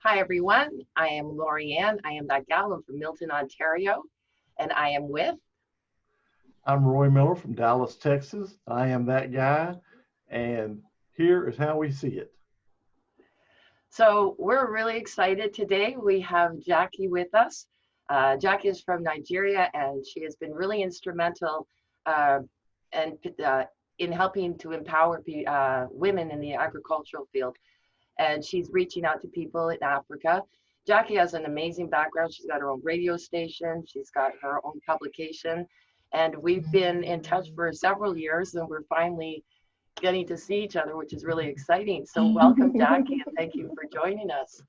Hi, everyone. I am Lori Ann. I am that gal. I'm from Milton, Ontario, and I am with. I'm Roy Miller from Dallas, Texas. I am that guy, and here is how we see it. So we're really excited today. We have Jacqui with us. Jacqui is from Nigeria, and she has been really instrumental uh, and in helping to empower women in the agricultural field. And she's reaching out to people in Africa. Jacqui has an amazing background. She's got her own radio station. She's got her own publication. And we've been in touch for several years, and we're finally getting to see each other, which is really exciting. So welcome, Jacqui, and thank you for joining us.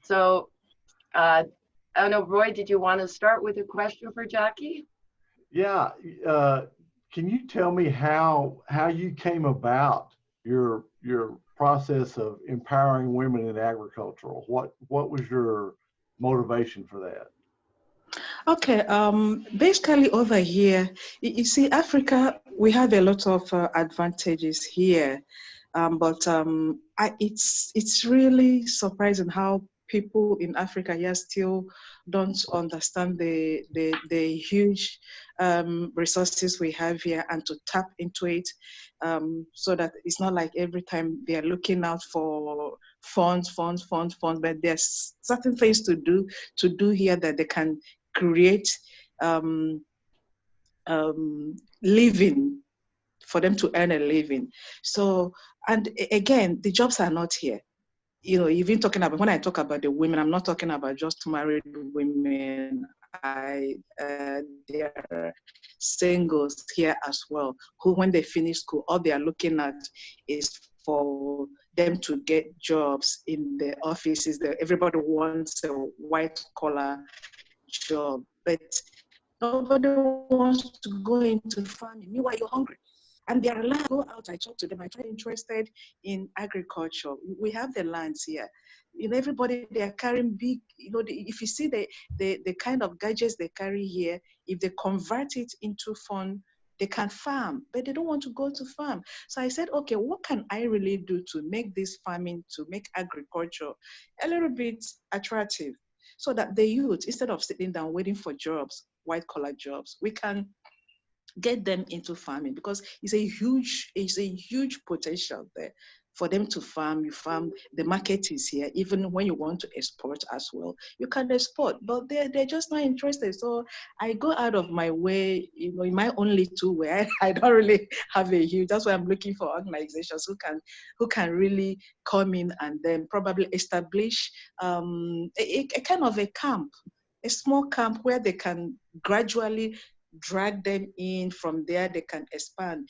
So I don't know, Roy, did you want to start with a question for Jacqui? Yeah, can you tell me how you came about your process of empowering women in agricultural? What was your motivation for that? Okay, basically over here, you see, Africa, we have a lot of advantages here, but it's really surprising how people in Africa here still don't understand the huge resources we have here and to tap into it, so that it's not like every time they are looking out for funds, but there's certain things to do here that they can create um, living for them to earn a living. So, and again, the jobs are not here. You know, even talking about, when I talk about the women, I'm not talking about just married women. There are singles here as well, who when they finish school, all they are looking at is for them to get jobs in the offices. Everybody wants a white collar job, but nobody wants to go into farming. Meanwhile, you're hungry. And they are allowed to go out. I talk to them. I try interested in agriculture. We have the lands here. You know, everybody, they are carrying big, if you see the kind of gadgets they carry here, if they convert it into fun, they can farm, but they don't want to go to farm. So I said, okay, what can I really do to make this farming, to make agriculture a little bit attractive, so that the youth, instead of sitting down waiting for jobs, white collar jobs, we can get them into farming, because it's a huge potential there for them to farm. You farm, the market is here. Even when you want to export as well, you can export, but they're just not interested. So I go out of my way, in my own little way. I don't really have a huge, that's why I'm looking for organizations who can really come in and then probably establish a kind of a camp, a small camp where they can gradually drag them in. From there they can expand.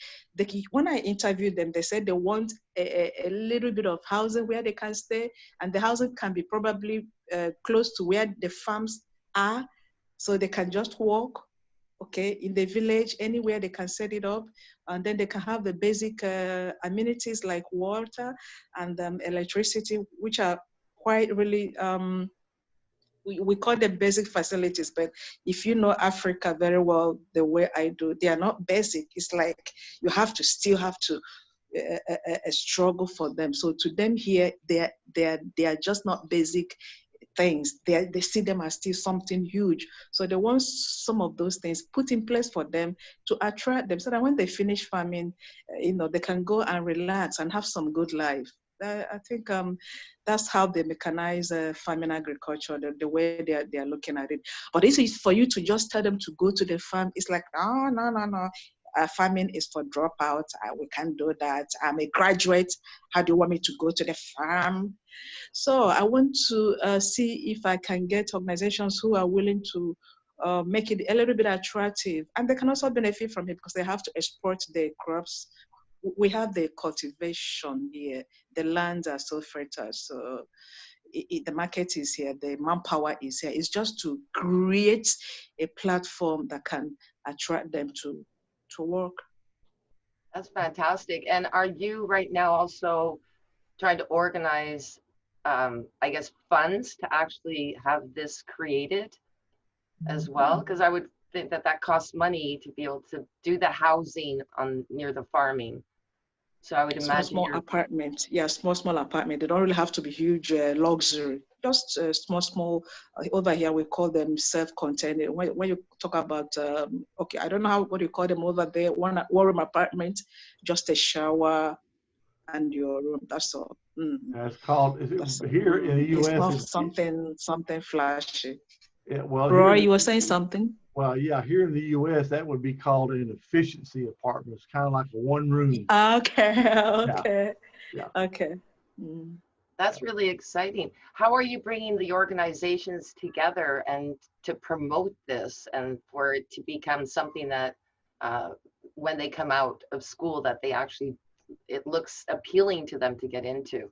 When I interviewed them, they said they want a little bit of housing where they can stay, and the housing can be probably close to where the farms are, so they can just walk, okay, in the village, anywhere they can set it up, and then they can have the basic amenities like water and electricity, which are quite really we call them basic facilities, but if you know Africa very well the way I do, they are not basic. It's like you still have to struggle for them. So to them here, they are just not basic things. They see them as still something huge. So they want some of those things put in place for them to attract them, so that when they finish farming, they can go and relax and have some good life. I think that's how they mechanize farming agriculture, the way they are looking at it. But this is for you to just tell them to go to the farm. It's like, no, no, no, no. Farming is for dropouts. We can't do that. I'm a graduate. How do you want me to go to the farm? So I want to see if I can get organizations who are willing to make it a little bit attractive. And they can also benefit from it, because they have to export their crops. We have the cultivation here. The lands are so fertile. So the market is here. The manpower is here. It's just to create a platform that can attract them to work. That's fantastic. And are you right now also trying to organize, I guess, funds to actually have this created as well? Because I would think that that costs money to be able to do the housing on near the farming. So I would Small, imagine small you're, apartment. Yeah, small apartment. They don't really have to be huge luxury. Just small. Over here, we call them self-contained. When you talk about, okay, I don't know what you call them over there. One room apartment, just a shower and your room. That's all. It's called, That's all. here in the It's U.S. not something flashy. Well, Roy, here, you were saying something? well, yeah, here in the U.S. that would be called an efficiency apartment. It's kind of like a one room. Okay, Yeah, okay, yeah. okay. Mm. that's really exciting. How are you bringing the organizations together and to promote this and for it to become something that when they come out of school that they actually, it looks appealing to them to get into?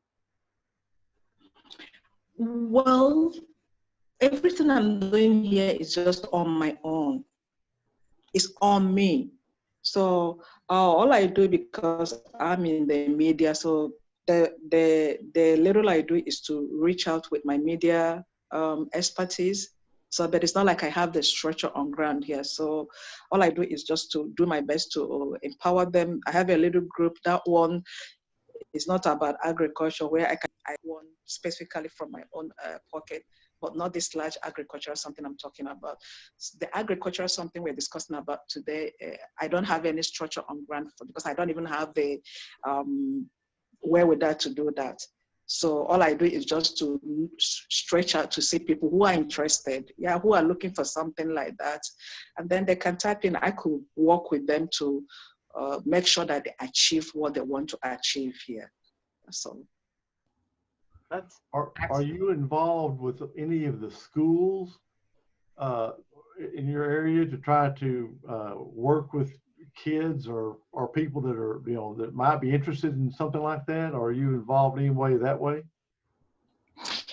Well, everything I'm doing here is just on my own. It's on me. So all I do, because I'm in the media, so the little I do is to reach out with my media expertise. So, but it's not like I have the structure on ground here. So all I do is just to do my best to empower them. I have a little group. That one is not about agriculture, where I want specifically from my own pocket, but not this large agriculture, something I'm talking about. The agriculture is something we're discussing about today. I don't have any structure on ground for, because I don't even have the wherewithal to do that. So all I do is just to stretch out to see people who are interested, yeah, who are looking for something like that. And then they can type in, I could work with them to make sure that they achieve what they want to achieve here. So. That's Are excellent. you involved with any of the schools in your area to try to work with kids or people that are, you know, that might be interested in something like that? Or are you involved any way that way?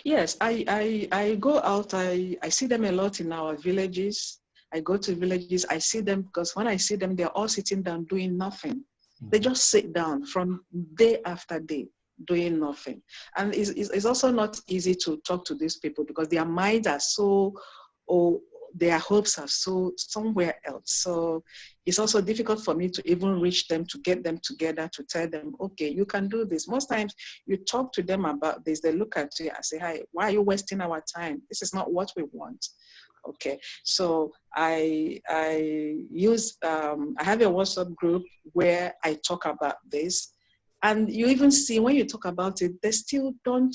Yes, I go out, I see them a lot in our villages. I go to villages, I see them, because when I see them, they're all sitting down doing nothing. They just sit down from day after day doing nothing. And it's also not easy to talk to these people because their minds are so, or their hopes are so somewhere else. So it's also difficult for me to even reach them, to get them together, to tell them, okay, you can do this. Most times you talk to them about this, they look at you and say, hi, why are you wasting our time? This is not what we want. Okay, so I use, I have a WhatsApp group where I talk about this. And you even see when you talk about it, they still don't,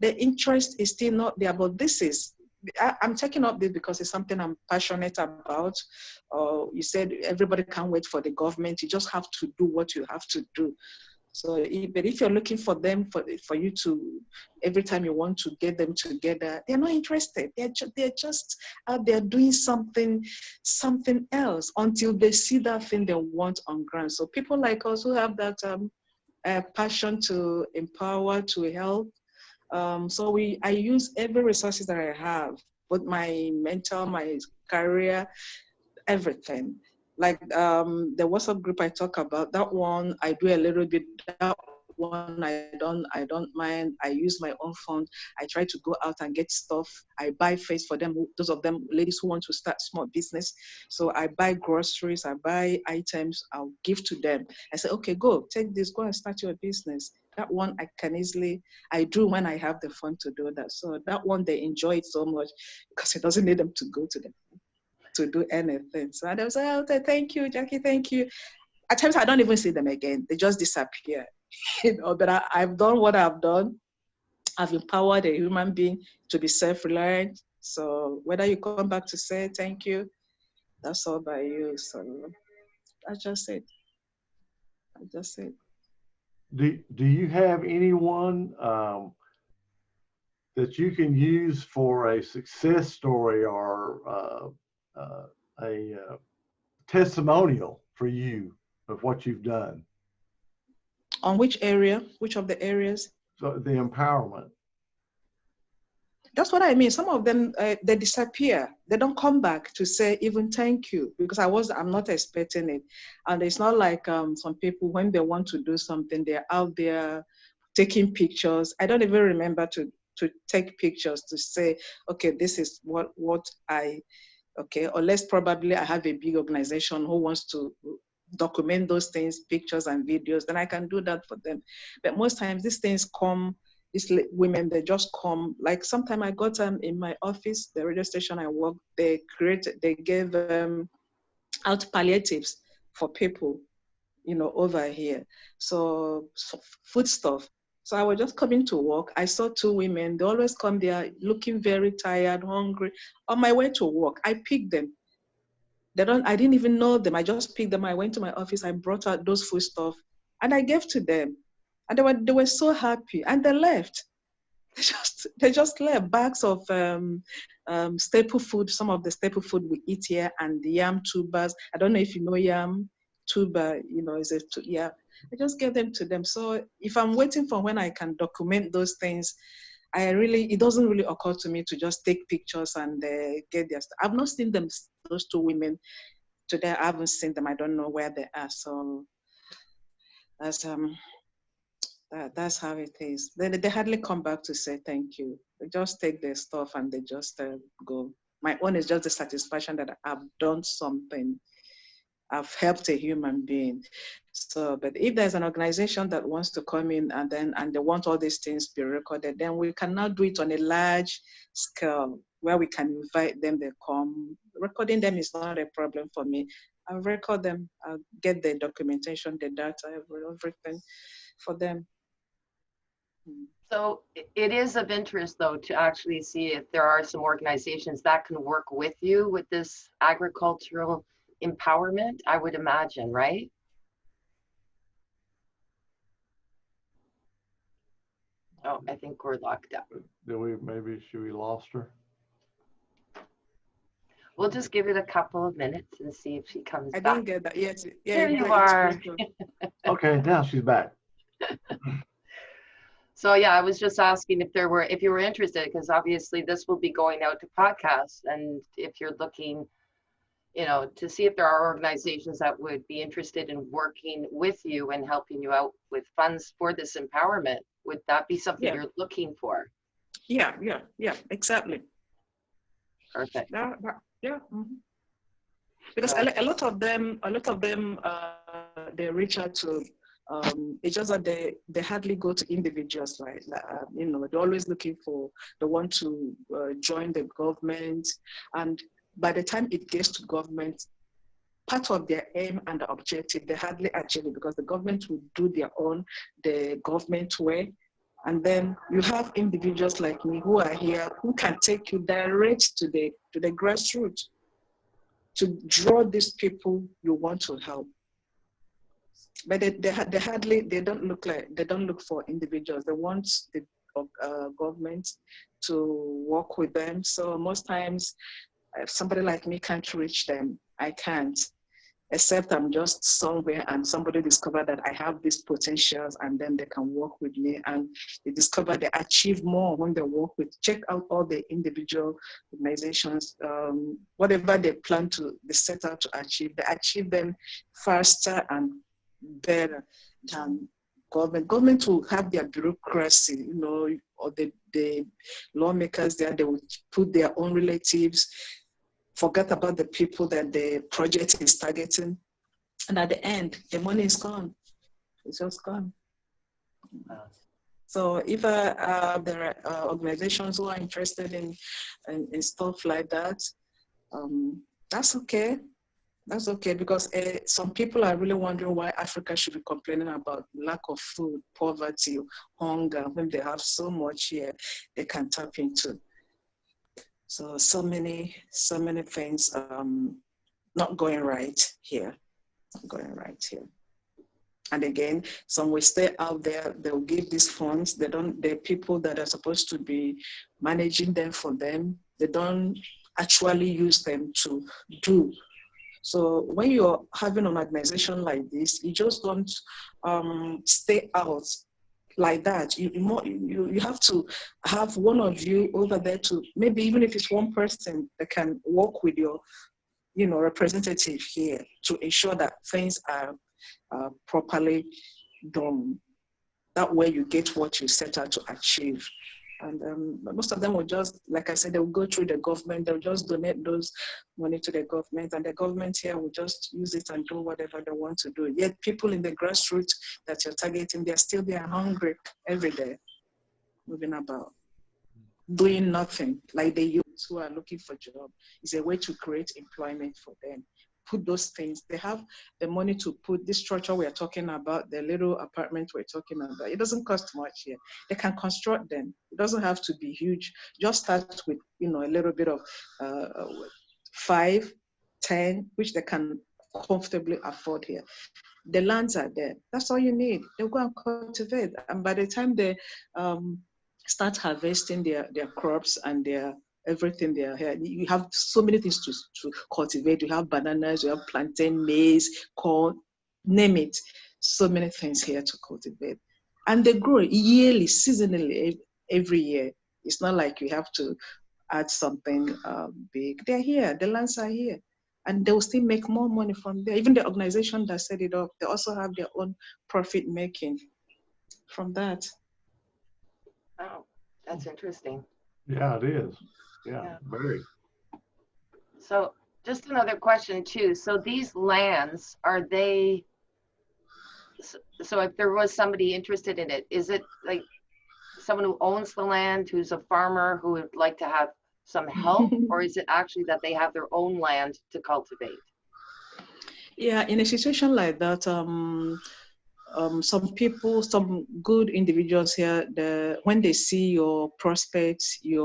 the interest is still not there. But this is, I'm taking up this because it's something I'm passionate about. You said everybody can't wait for the government. You just have to do what you have to do. So, but if you're looking for them, for you to, every time you want to get them together, they're not interested. They're just out there doing something else until they see that thing they want on ground. So people like us who have that passion to empower, to help. So I use every resources that I have, both my mental, my career, everything. Like the WhatsApp group I talk about, that one I do a little bit. That one I don't mind. I use my own phone. I try to go out and get stuff. I buy face for them. Those of them ladies who want to start small business. So I buy groceries. I buy items. I'll give to them. I say, okay, go take this. Go and start your business. That one I can easily, I do when I have the fun to do that. So that one they enjoy it so much because it doesn't need them to go to them to do anything. So I was like, oh, thank you, Jackie, thank you. At times I don't even see them again. They just disappear. You know, but I've done what I've done. I've empowered a human being to be self-reliant. So whether you come back to say thank you, that's all by you. So that's just it. I just said. Do you have anyone that you can use for a success story or a testimonial for you of what you've done? On which area? Which of the areas? So the empowerment. That's what I mean. Some of them, they disappear. They don't come back to say even thank you because I'm not expecting it. And it's not like some people, when they want to do something, they're out there taking pictures. I don't even remember to take pictures to say, okay, this is what I, okay, unless probably I have a big organization who wants to document those things, pictures and videos, then I can do that for them. But most times these things come, these women, they just come. Like sometime I got in my office, the radio station I work, they gave out palliatives for people, over here. So food stuff. So I was just coming to work. I saw two women. They always come there looking very tired, hungry. On my way to work, I picked them. I didn't even know them. I just picked them. I went to my office. I brought out those food stuff and I gave to them. And they were so happy. And they left. They just left bags of staple food, some of the staple food we eat here, and the yam tubers. I don't know if you know yam tuber, yeah. I just gave them to them. So if I'm waiting for when I can document those things, it doesn't really occur to me to just take pictures and get their stuff. I've not seen them, those two women today. I haven't seen them. I don't know where they are. So that's how it is. They hardly come back to say thank you. They just take their stuff and they just go. My own is just the satisfaction that I've done something. I've helped a human being. So, but if there's an organization that wants to come in and they want all these things to be recorded, then we cannot do it on a large scale where we can invite them, they come. Recording them is not a problem for me. I'll record them, I'll get the documentation, the data, everything for them. So it is of interest, though, to actually see if there are some organizations that can work with you with this agricultural empowerment, I would imagine, right? Oh, I think we're locked up. Should we lost her? We'll just give it a couple of minutes and see if she comes back. I didn't get that yet. Yeah, there you are. Okay, now she's back. So yeah, I was just asking if you were interested, because obviously this will be going out to podcasts, and if you're looking, to see if there are organizations that would be interested in working with you and helping you out with funds for this empowerment, would that be something you're looking for? Yeah, exactly. Perfect. Yeah. Mm-hmm. Because a lot of them, they reach out to. It's just that they hardly go to individuals, right? They're always looking they want to join the government, and by the time it gets to government, part of their aim and the objective, they hardly achieve it because the government will do the government way. And then you have individuals like me who are here who can take you direct to the grassroots to draw these people you want to help. But they don't look for individuals. They want the government to work with them. So most times, if somebody like me can't reach them, I can't, except I'm just somewhere and somebody discovered that I have these potentials, and then they can work with me, and they discover they achieve more when they work with. Check out all the individual organizations, whatever they set out to achieve, they achieve them faster and better than government. Government will have their bureaucracy, or the lawmakers there, they will put their own relatives, forget about the people that the project is targeting. And at the end, the money is gone. It's just gone. So if there are organizations who are interested in stuff like that, that's okay. That's okay, because some people are really wondering why Africa should be complaining about lack of food, poverty, hunger, when they have so much here they can tap into. So many things not going right here. And again, some will stay out there, they'll give these funds, the people that are supposed to be managing them for them, they don't actually use them to do. So when you're having an organization like this, you just don't stay out like that. You have to have one of you over there to, maybe even if it's one person that can work with your representative here to ensure that things are properly done. That way you get what you set out to achieve. And most of them will just, like I said, they will go through the government. They'll just donate those money to the government, and the government here will just use it and do whatever they want to do. Yet people in the grassroots that you're targeting, they're still there hungry every day, moving about, doing nothing. Like the youths who are looking for jobs, is a way to create employment for them. Put those things. They have the money to put this structure we're talking about, the little apartment we're talking about. It doesn't cost much here. They can construct them. It doesn't have to be huge. Just start with, a little bit of 5, 10, which they can comfortably afford here. The lands are there. That's all you need. They'll go and cultivate. And by the time they start harvesting their crops and their everything there. You have so many things to cultivate. You have bananas, you have plantain, maize, corn, name it. So many things here to cultivate. And they grow yearly, seasonally, every year. It's not like you have to add something big. They're here, the lands are here. And they will still make more money from there. Even the organization that set it up, they also have their own profit making from that. Oh, that's interesting. Yeah, it is. Yeah, very. So just another question too. So these lands, are they, so if there was somebody interested in it, is it like someone who owns the land, who's a farmer who would like to have some help, or is it actually that they have their own land to cultivate? Yeah, in a situation like that, some people, some good individuals here, when they see your prospects, you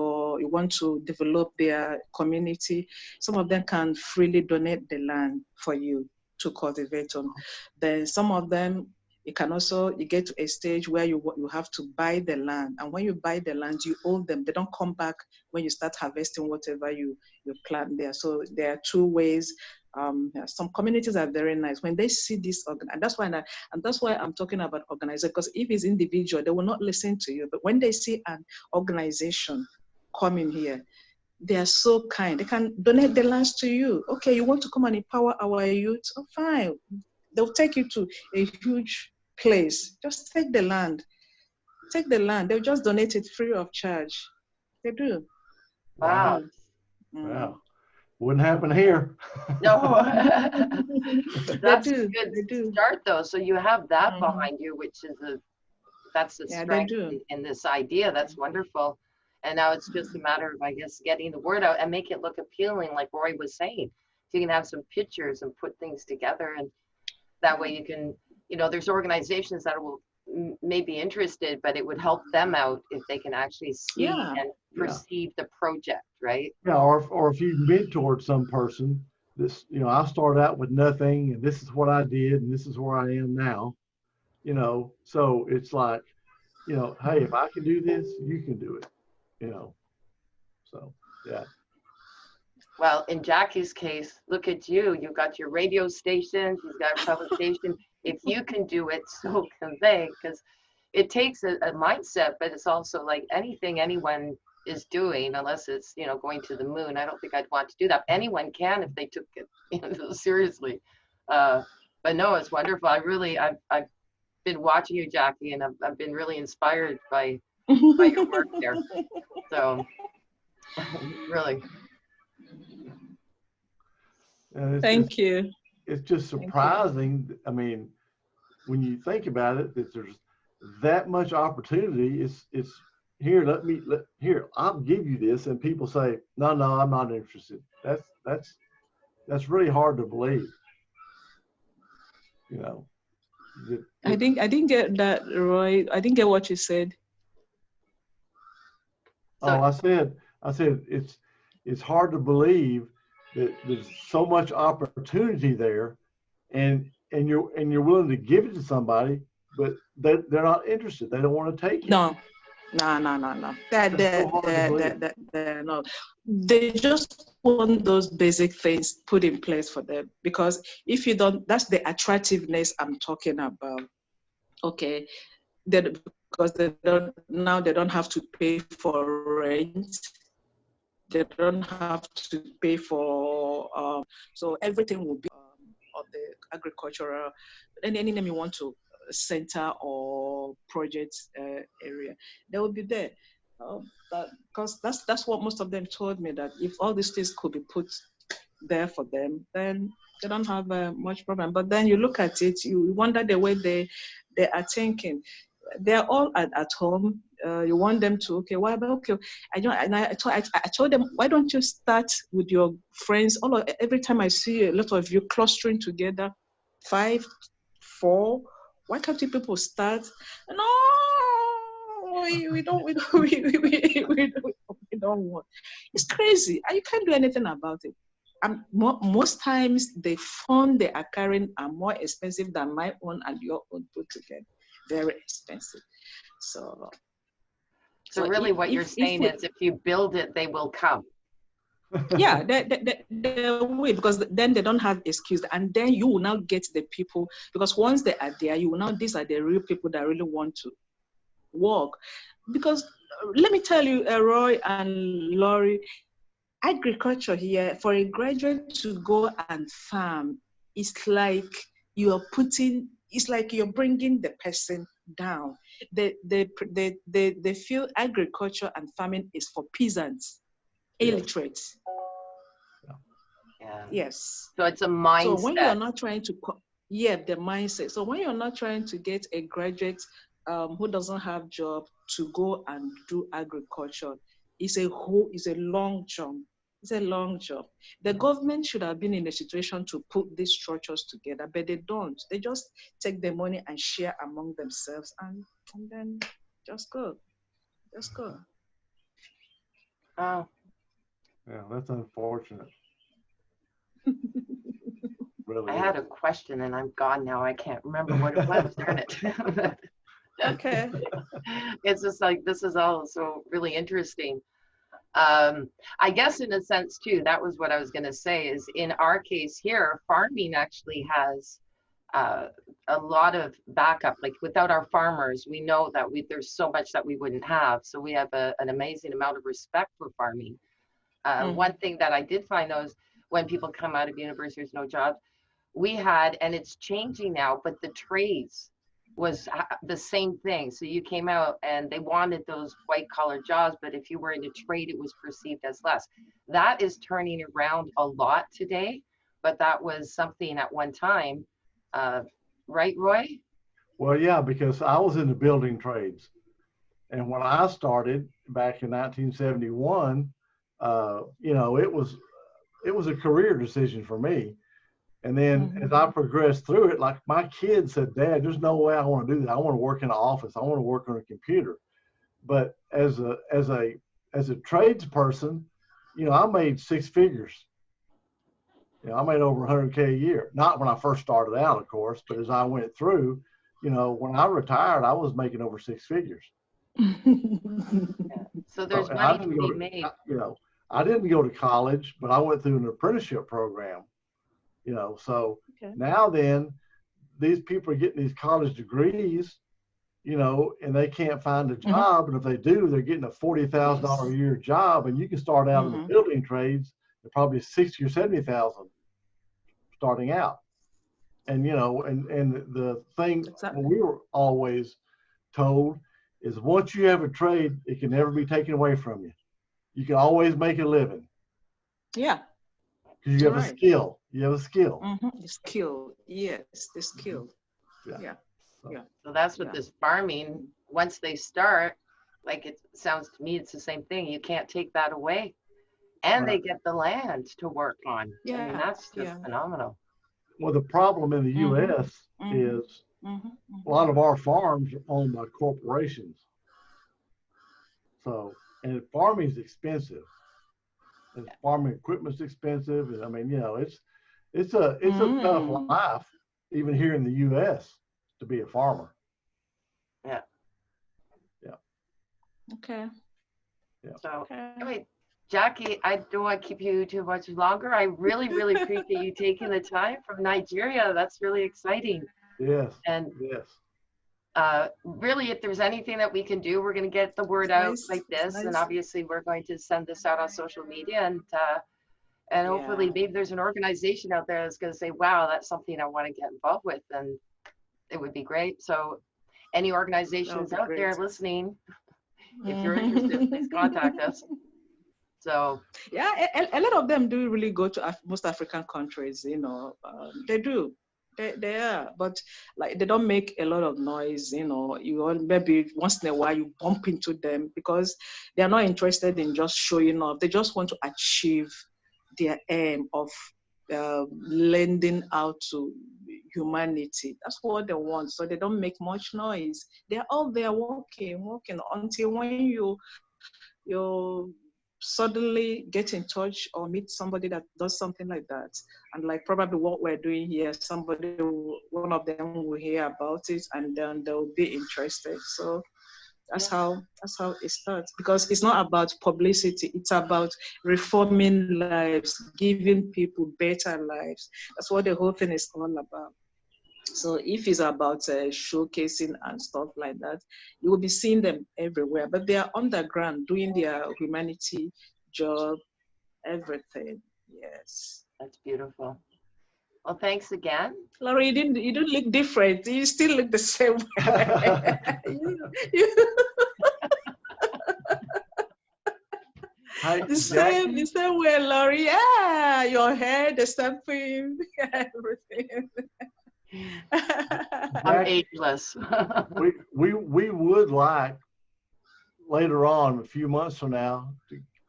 want to develop their community, some of them can freely donate the land for you to cultivate on. Then some of them, you get to a stage where you have to buy the land. And when you buy the land, you owe them. They don't come back when you start harvesting whatever you plant there. So there are two ways. Some communities are very nice when they see this and that's why I'm talking about organization, because if it's individual, they will not listen to you. But when they see an organization coming here, they are so kind. They can donate the lands to you. Okay, you want to come and empower our youth? Oh, fine. They'll take you to a huge place. Just take the land. Take the land. They'll just donate it free of charge. They do. Wow. Wow. Wouldn't happen here. No. That's a They good do. start though. So you have that behind you, which is that's the strength in this idea. That's wonderful. And now it's just a matter of, I guess, getting the word out and make it look appealing, like Roy was saying. So you can have some pictures and put things together, and that way you can, there's organizations that will may be interested, but it would help them out if they can actually see and perceive the project, right? Yeah, or if you mentored some person, this, I started out with nothing, and this is what I did, and this is where I am now, so it's like, hey, if I can do this, you can do it, so yeah. Well, in Jacqui's case, look at you. You've got your radio station, she's got a publication. If you can do it, so can they, because it takes a mindset, but it's also like anything anyone is doing, unless it's, going to the moon. I don't think I'd want to do that. Anyone can if they took it seriously. But no, it's wonderful. I've been watching you, Jacqui, and I've been really inspired by your work there. So really. Thank you. It's just surprising. I mean, when you think about it, that there's that much opportunity. It's here. Here, I'll give you this, and people say, no, I'm not interested. That's really hard to believe. I didn't get that, Roy. I didn't get what you said. Oh, I said it's hard to believe that there's so much opportunity there, and you're willing to give it to somebody, but they're not interested. They don't want to take it. No. No. They just want those basic things put in place for them, because if you don't, that's the attractiveness I'm talking about. Okay, because they don't have to pay for rent. They don't have to pay for, so everything will be of the agricultural, any name you want to, center or project area, they will be there. Because that's what most of them told me, that if all these things could be put there for them, then they don't have much problem. But then you look at it, you wonder the way they are thinking. They're all at home. You want them to, okay, why? But okay, I told them, why don't you start with your friends? Every time I see a lot of you clustering together, 5, 4, why can't you people start? No, we don't want. It's crazy. You can't do anything about it. Most times the fund they are carrying are more expensive than my own and your own put together. Very expensive. So really what you're saying is if you build it, they will come. Yeah, they will, because then they don't have excuse. And then you will now get the people, because once they are there, you will know these are the real people that really want to work. Because let me tell you, Roy and Laurie, agriculture here, for a graduate to go and farm, it's like you're bringing the person down. They feel agriculture and farming is for peasants, illiterates. Yeah. Yes. So it's a mindset. So when you're not trying to, the mindset. So when you're not trying to get a graduate who doesn't have job to go and do agriculture, it's a long jump. It's a long job. The government should have been in a situation to put these structures together, but they don't. They just take the money and share among themselves, and then just go. Oh. Yeah, that's unfortunate. Really I had a question and I'm gone now. I can't remember what it was. Darn it. Okay. It's just like, this is all so really interesting. I guess in a sense too, that was what I was going to say, is in our case here, farming actually has a lot of backup. Like without our farmers, we know that there's so much that we wouldn't have. So we have an amazing amount of respect for farming. One thing that I did find though is when people come out of university, there's no jobs. We had, and it's changing now, but the trades was the same thing. So you came out and they wanted those white collar jobs, but if you were in a trade, it was perceived as less. That is turning around a lot today, but that was something at one time, right, Roy? Well, yeah, because I was in the building trades. And when I started back in 1971, it was a career decision for me. And then as I progressed through it, like my kids said, Dad, there's no way I want to do that. I want to work in an office. I want to work on a computer. But as a tradesperson, I made 6 figures. I made over 100K a year. Not when I first started out, of course, but as I went through, when I retired, I was making over 6 figures. So there's money to be made. I didn't go to college, but I went through an apprenticeship program. Now then, these people are getting these college degrees, and they can't find a job. And if they do, they're getting a $40,000 a year job. And you can start out in the building trades at probably 60 or 70,000 starting out. And, and the thing we were always told is once you have a trade, it can never be taken away from you. You can always make a living. Yeah. Because you have a skill. You have a skill. The skill. Yes, the skill. Yeah. So that's what this farming, once they start, like it sounds to me, it's the same thing. You can't take that away. And they get the land to work on. Yeah. I mean, that's just phenomenal. Well, the problem in the U.S. is a lot of our farms are owned by corporations. So, and farming is expensive. And farming equipment's expensive. And I mean, it's a tough life, even here in the U.S., to be a farmer. Yeah. Okay. Yeah. So, anyway, Jacqui, I don't want to keep you too much longer. I really, really appreciate you taking the time from Nigeria. That's really exciting. Yes. And yes. Really, if there's anything that we can do, we're going to get the word out like this. And obviously, we're going to send this out on social media. And hopefully, maybe there's an organization out there that's going to say, wow, that's something I want to get involved with. And it would be great. So any organizations out there listening, if you're interested, please contact us. So Yeah, a lot of them do really go to most African countries, you know, they do. They are, but like they don't make a lot of noise, you know. You all, maybe once in a while you bump into them because they are not interested in just showing off. They just want to achieve their aim of lending out to humanity. That's what they want. So they don't make much noise. They're all there working until when you suddenly get in touch or meet somebody that does something like that, and like probably what we're doing here, one of them will hear about it and then they'll be interested. So that's yeah, how it starts, because it's not about publicity, it's about reforming lives, giving people better lives. That's what the whole thing is all about. So if it's about showcasing and stuff like that, you will be seeing them everywhere. But they are underground doing their humanity job, everything. Yes. that's beautiful. Well, thanks again. Laurie, you didn't look different. You still look the same way. you, Hi, the Jacqui. same way, Laurie. Yeah, your hair, the something, everything. I'm Jacqui, ageless. we would like later on, a few months from now,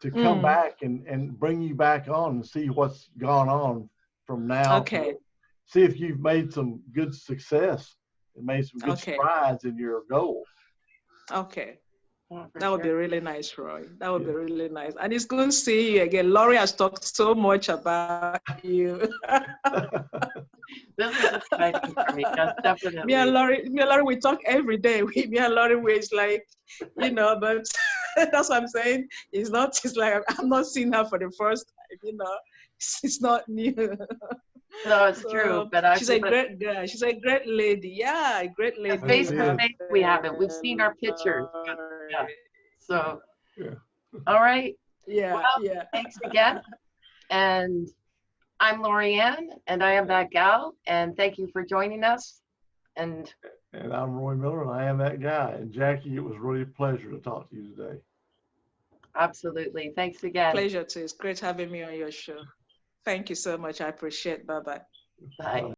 to come Mm, back and bring you back on and see what's gone on from now okay, to see if you've made some good success and made some good okay, strides in your goal. okay. Yeah, for That would be sure. really nice, Roy. That would be Yeah. really nice. And it's good to see you again. Laurie has talked so much about you. This is exciting for me. Yes, definitely. Me and Laurie, we talk every day. Me and Laurie, it's like, you know, but that's what I'm saying. It's like I'm not seeing her for the first time, you know. It's not new. No, it's true, So but I she's a but great girl. She's a great lady. Yeah, a great lady. face That's to it. face we haven't. We've seen our pictures, but yeah. So all right. Well, Yeah, yeah. thanks again. And I'm Lorianne, and I am that gal. And thank you for joining us. And And I'm Roy Miller, and I am that guy. And Jacqui, it was really a pleasure to talk to you today. absolutely, thanks again. Pleasure too. It's great having me on your show. Thank you so much. I appreciate it. Bye-bye. Bye.